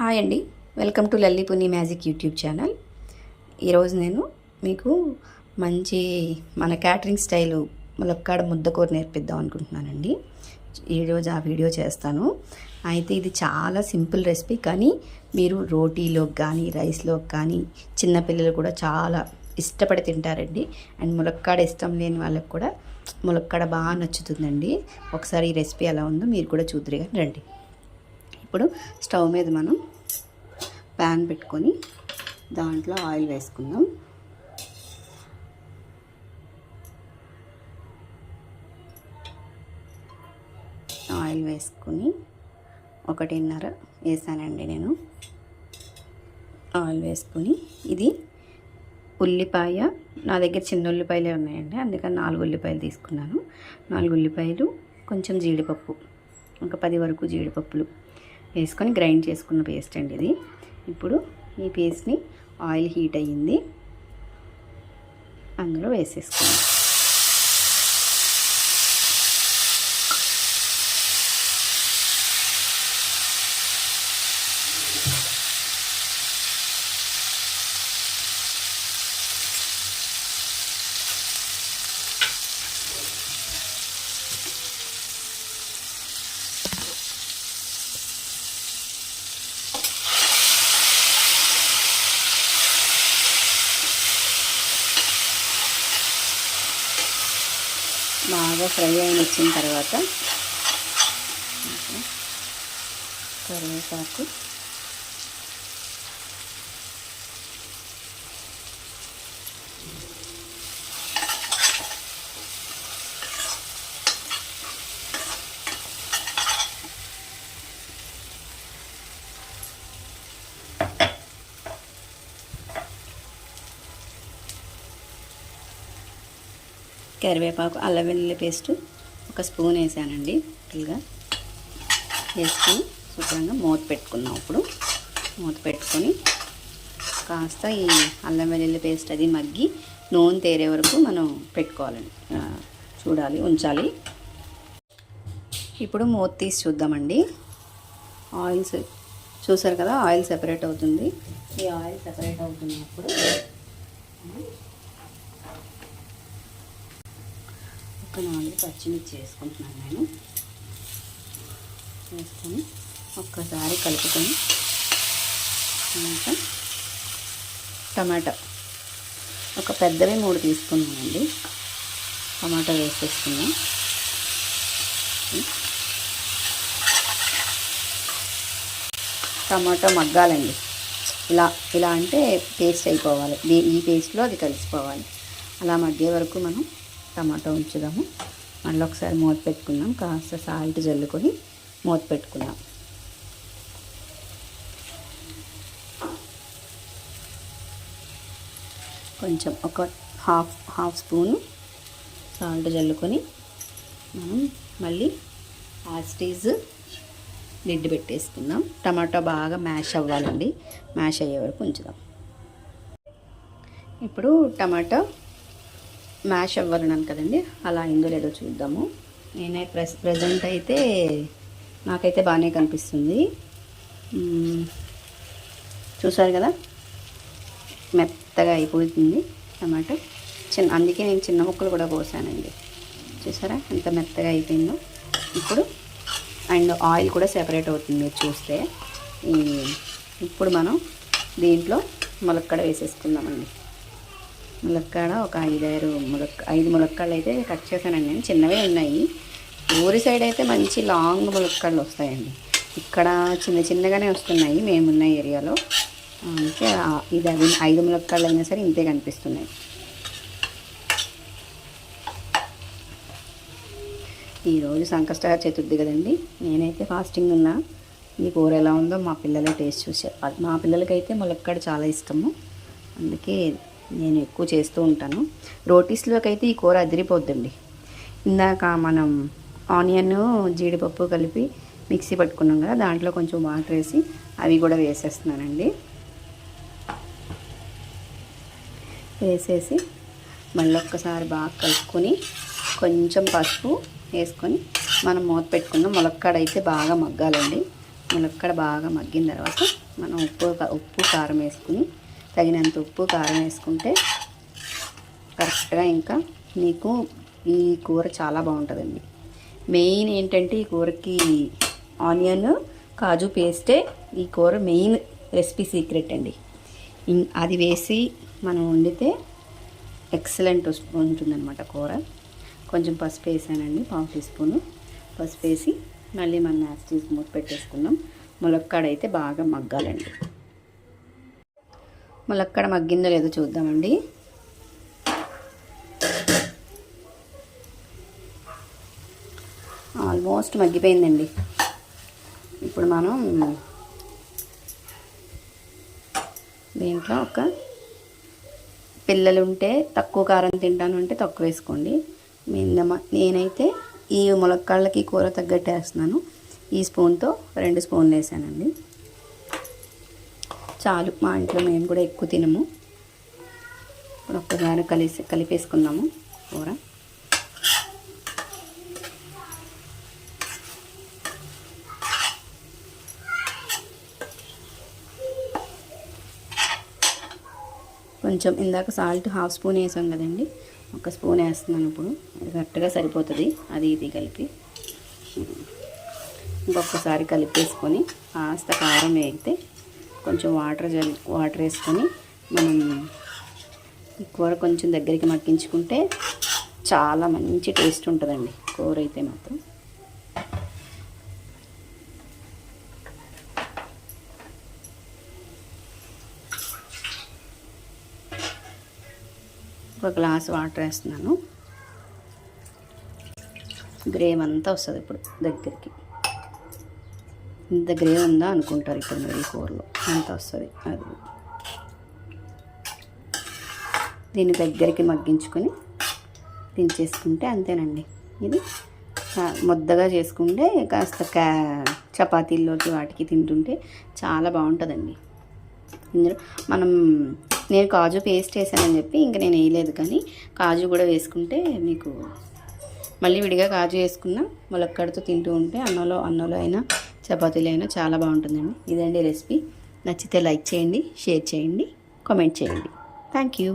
Hi అండి, welcome to Lalli Puni magic YouTube channel. ఈరోజు నేను మీకు మంచి మన క్యాటరింగ్ స్టైలు ములక్కాడ ముద్దకూర నేర్పిద్దాం అనుకుంటున్నానండి. ఈరోజు ఆ వీడియో చేస్తాను. అయితే ఇది చాలా సింపుల్ రెసిపీ, కానీ మీరు రోటీలోకి కానీ రైస్లోకి కానీ చిన్నపిల్లలు కూడా చాలా ఇష్టపడి తింటారండి. అండ్ ములక్కాడ ఇష్టం లేని వాళ్ళకి కూడా ములక్కాడ బాగా నచ్చుతుందండి. ఒకసారి ఈ రెసిపీ ఎలా ఉందో మీరు కూడా చూద్దరు కానీ రండి. ఇప్పుడు స్టవ్ మీద మనం ప్యాన్ పెట్టుకొని దాంట్లో ఆయిల్ వేసుకుందాం. ఆయిల్ వేసుకొని 1.5 వేసానండి నేను. ఆయిల్ వేసుకొని ఇది ఉల్లిపాయ, నా దగ్గర చిన్న ఉల్లిపాయలే ఉన్నాయండి, అందుకని 4 ఉల్లిపాయలు తీసుకున్నాను. 4 ఉల్లిపాయలు, కొంచెం జీడిపప్పు, ఒక 10 వరకు జీడిపప్పులు వేసుకొని గ్రైండ్ చేసుకున్న పేస్ట్ అండి ఇది. ఇప్పుడు ఈ పేస్ట్ని ఆయిల్ హీట్ అయ్యింది, అందులో వేసేసుకున్నాం. బాగా ఫ్రై అయిన వచ్చిన తర్వాత కరివేపాకు, అల్లం వెల్లుల్లి పేస్టు 1 స్పూన్ వేసానండి. ఫుల్గా వేసుకొని శుభ్రంగా మూత పెట్టుకున్నాం. ఇప్పుడు మూత పెట్టుకొని కాస్త ఈ అల్లం వెల్లుల్లి పేస్ట్ అది మగ్గి నూనె తేరే వరకు మనం పెట్టుకోవాలండి, ఉంచాలి. ఇప్పుడు మూత తీసి చూద్దామండి. ఆయిల్స్ చూసారు కదా, ఆయిల్ సెపరేట్ అవుతుంది. ఈ ఆయిల్ సెపరేట్ అవుతున్నప్పుడు ఒక 4 పచ్చిమిర్చి వేసుకుంటున్నాను నేను. వేసుకొని ఒక్కసారి కలుపుకొని ఇంకా టమాటా, ఒక పెద్దవి 3 తీసుకున్నానండి. టమాటా వేసేసుకున్నాం. టమాటా మగ్గాలండి. ఇలా అంటే పేస్ట్ అయిపోవాలి, ఈ పేస్ట్లో అది కలిసిపోవాలి. అలా మగ్గే వరకు మనం టమాటా ఉంచుదాము. మళ్ళీ ఒకసారి మూత పెట్టుకుందాం. కాస్త సాల్ట్ జల్లుకొని మూత పెట్టుకుందాం. కొంచెం ఒక హాఫ్ స్పూను సాల్ట్ జల్లుకొని మనం మళ్ళీ యాస్టీజ్ లిడ్ పెట్టేసుకుందాం. టమాటా బాగా మ్యాష్ అవ్వాలండి, మ్యాష్ అయ్యే వరకు ఉంచుదాం. ఇప్పుడు టమాటా మ్యాష్ అవ్వాలన్నాను కదండి, అలా అయిందో లేదో చూద్దాము. నేనే ప్రజెంట్ అయితే నాకైతే బాగానే కనిపిస్తుంది. చూసారు కదా, మెత్తగా అయిపోతుంది టమాటా. అందుకే నేను చిన్న ముక్కలు కూడా పోసానండి. చూసారా ఎంత మెత్తగా అయిపోయిందో. ఇప్పుడు ఆయిల్ కూడా సెపరేట్ అవుతుంది మీరు చూస్తే. ఇప్పుడు మనం దీంట్లో ములక్కాడ వేసేసుకుందామండి. ములక్కాడ ఒక 5 ములక్కాడలు అయితే కట్ చేశానండి నేను. చిన్నవే ఉన్నాయి. ఊరి సైడ్ అయితే మంచి లాంగ్ ములక్కాడలు వస్తాయండి. ఇక్కడ చిన్నగానే వస్తున్నాయి మేమున్న ఏరియాలో. అందుకే ఇది 5 ములక్కాడలు అయినా సరే ఇంతే కనిపిస్తున్నాయి. ఈరోజు సంకష్ట చతుర్థి కదండి, నేనైతే ఫాస్టింగ్ ఉన్నా. ఈ కూర ఎలా ఉందో మా పిల్లలే టేస్ట్ చూసి చెప్పాలి. మా పిల్లలకైతే ములక్కాడ చాలా ఇష్టము, అందుకే నేను ఎక్కువ చేస్తూ ఉంటాను. రోటీస్లోకి అయితే ఈ కూర అదిరిపోద్దండి. ఇందాక మనం ఆనియన్ జీడిపప్పు కలిపి మిక్సీ పట్టుకున్నాం కదా, దాంట్లో కొంచెం వాటర్ వేసి అవి కూడా వేసేస్తున్నానండి. వేసేసి మళ్ళీ ఒక్కసారి బాగా కలుపుకొని కొంచెం పసుపు వేసుకొని మనం మూత పెట్టుకున్నాం. ములక్కాడ అయితే బాగా మగ్గాలండి. ములక్కాడ బాగా మగ్గిన తర్వాత మనం ఉప్పు కారం వేసుకుని తగినంత ఉప్పు కారం వేసుకుంటే కరెక్ట్గా ఇంకా మీకు ఈ కూర చాలా బాగుంటుందండి. మెయిన్ ఏంటంటే ఈ కూరకి ఆనియన్ కాజు పేస్టే ఈ కూర మెయిన్ రెసిపీ సీక్రెట్ అండి. అది వేసి మనం వండితే ఎక్సలెంట్ ఉంటుందన్నమాట కూర. కొంచెం పసుపు వేసానండి, 1/2 టీ స్పూను పసుపు వేసి మళ్ళీ మనం యాసిటీస్ మూత పెట్టేసుకుందాం. ములక్కాడ అయితే బాగా మగ్గాలండి. ములక్కాడ మగ్గిందో లేదో చూద్దామండి. ఆల్మోస్ట్ మగ్గిపోయిందండి. ఇప్పుడు మనం దీంట్లో పిల్లలు ఉంటే తక్కువ కారం తింటాను అంటే తక్కువ వేసుకోండి. నేనైతే ఈ ములక్కాళ్ళకి కూర తగ్గట్టు వేస్తున్నాను. ఈ స్పూన్తో 2 స్పూన్లు వేసానండి. చాలు, మా ఇంట్లో మేము కూడా ఎక్కువ తినము. ఇప్పుడు ఒక్కసారి కలిపేసుకుందాము కూర. కొంచెం ఇందాక సాల్ట్ 1/2 స్పూన్ వేసాం కదండి, 1 స్పూన్ వేస్తున్నాను. ఇప్పుడు కరెక్ట్గా సరిపోతుంది. అది ఇది కలిపి ఇంకొకసారి కలిపేసుకొని కాస్త కారం వేగితే కొంచెం వాటర్ వేసుకొని మనం ఈ కూర కొంచెం దగ్గరికి మగ్గించుకుంటే చాలా మంచి టేస్ట్ ఉంటుందండి కూర అయితే మాత్రం. ఒక గ్లాస్ వాటర్ వేస్తున్నాను. గ్రేవ్ అంతా వస్తుంది ఇప్పుడు దగ్గరికి. ఇంత గ్రేవ్ ఉందా అనుకుంటారు ఇప్పుడు మీరు ఈ కూరలో, అంత వస్తుంది. అది దీన్ని దగ్గరికి మగ్గించుకొని దించేసుకుంటే అంతేనండి. ఇది ముద్దగా చేసుకుంటే కాస్త చపాతీల్లోకి వాటికి తింటుంటే చాలా బాగుంటుందండి. ఇందులో నేను కాజు పేస్ట్ వేసానని చెప్పి ఇంకా నేను వేయలేదు, కానీ కాజు కూడా వేసుకుంటే మీకు మళ్ళీ విడిగా కాజు వేసుకున్న ములక్కాడతో తింటూ ఉంటే అన్నంలో అయినా చపాతీలో అయినా చాలా బాగుంటుందండి. ఇదండి రెసిపీ. నచ్చితే లైక్ చేయండి, షేర్ చేయండి, కామెంట్ చేయండి. Thank you.